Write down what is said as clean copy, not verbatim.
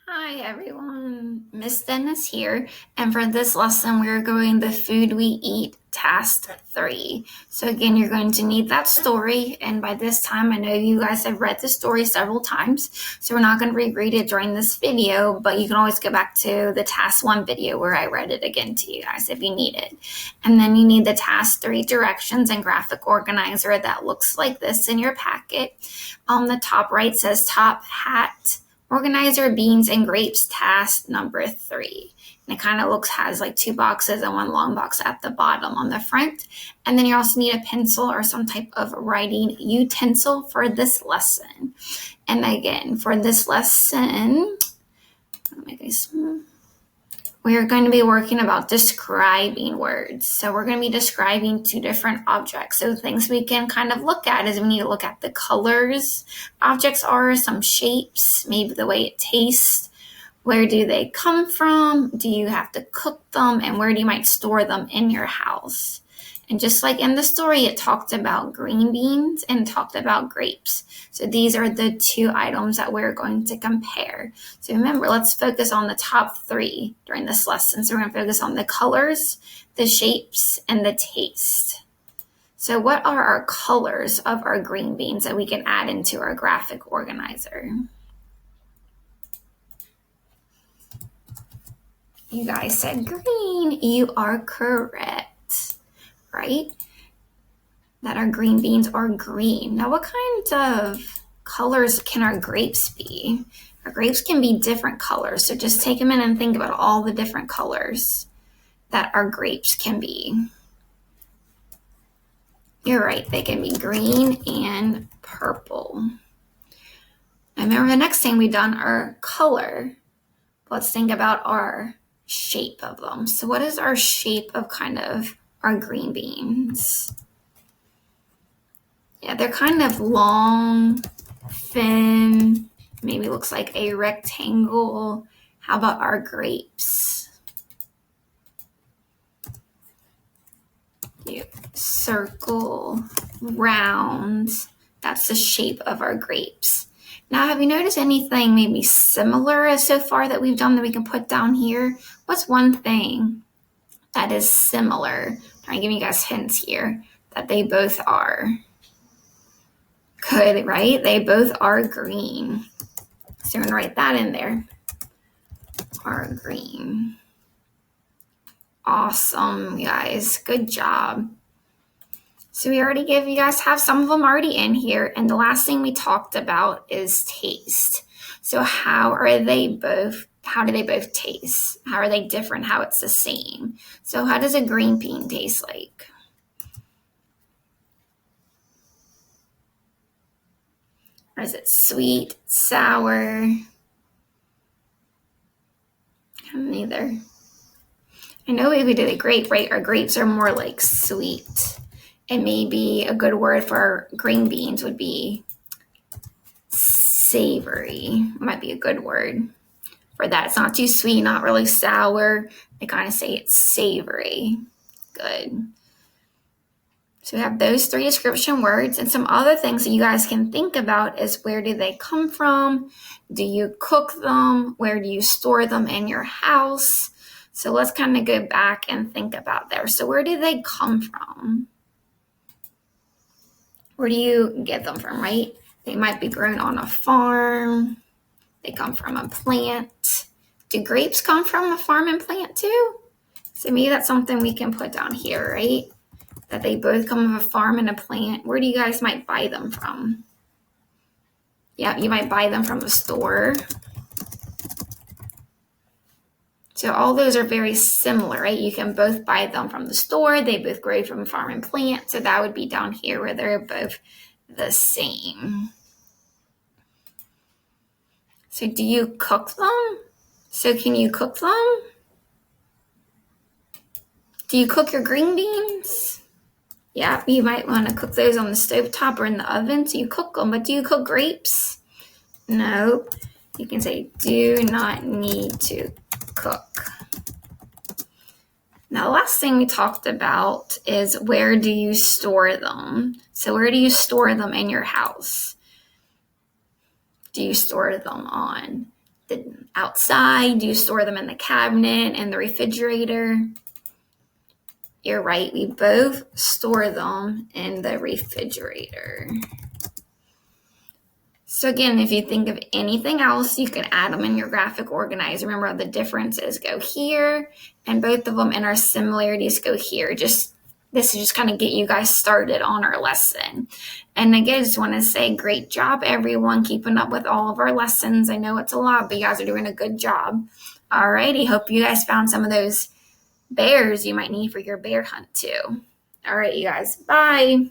Hi everyone, Miss Dennis here, and for this lesson we're going the food we eat task 3. So again, you're going to need that story, and by this time I know you guys have read the story several times, so we're not going to reread it during this video, but you can always go back to the task 1 video where I read it again to you guys if you need it. And then you need the task 3 directions and graphic organizer that looks like this in your packet. On the top right says top hat organizer, beans and grapes, task number 3. And it kind of has like 2 boxes and 1 long box at the bottom on the front. And then you also need a pencil or some type of writing utensil for this lesson. And again, for this lesson, we're going to be working about describing words. So we're going to be describing 2 different objects. So things we can kind of look at is we need to look at the colors objects are, some shapes, maybe the way it tastes, where do they come from, do you have to cook them, and where do you might store them in your house. And just like in the story, it talked about green beans and talked about grapes. So these are the 2 items that we're going to compare. So remember, let's focus on the top 3 during this lesson. So we're going to focus on the colors, the shapes, and the taste. So what are our colors of our green beans that we can add into our graphic organizer? You guys said green. You are correct, right? That our green beans are green. Now, what kind of colors can our grapes be? Our grapes can be different colors. So just take a minute and think about all the different colors that our grapes can be. You're right, they can be green and purple. And remember the next thing we've done our color. Let's think about our shape of them. So what is our shape of kind of our green beans? Yeah, they're kind of long, thin, maybe looks like a rectangle. How about our grapes? Circle, round. That's the shape of our grapes. Now, have you noticed anything maybe similar so far that we've done that we can put down here? What's one thing that is similar? I'm trying to give you guys hints here that they both are. Good, right? They both are green. So we're going to write that in there. Are green. Awesome, guys. Good job. So we already you guys have some of them already in here. And the last thing we talked about is taste. So how do they both taste? How are they different? How it's the same? So how does a green bean taste like? Or is it sweet, sour? Neither. I know we did a grape, right? Our grapes are more like sweet. And maybe a good word for our green beans would be savory. Might be a good word for that. It's not too sweet, not really sour. They kind of say it's savory. Good. So we have those 3 description words, and some other things that you guys can think about is where do they come from? Do you cook them? Where do you store them in your house? So let's kind of go back and think about there. So where do they come from? Where do you get them from, right? They might be grown on a farm. They come from a plant. Do grapes come from a farm and plant too? So maybe that's something we can put down here, right? That they both come from a farm and a plant. Where do you guys might buy them from? Yeah, you might buy them from a store. So all those are very similar, right? You can both buy them from the store. They both grow from a farm and plant. So that would be down here where they're both the same. So do you cook them? So can you cook them? Do you cook your green beans? Yeah, you might want to cook those on the stovetop or in the oven. So you cook them, but do you cook grapes? No. You can say do not need to cook. Now, the last thing we talked about is where do you store them? So where do you store them in your house? Do you store them on the outside? Do you store them in the cabinet, in the refrigerator? You're right. We both store them in the refrigerator. So again, if you think of anything else, you can add them in your graphic organizer. Remember, the differences go here, and both of them and our similarities go here. This is just kind of get you guys started on our lesson. And again, I just want to say great job, everyone, keeping up with all of our lessons. I know it's a lot, but you guys are doing a good job. All righty. Hope you guys found some of those bears you might need for your bear hunt too. All right, you guys. Bye.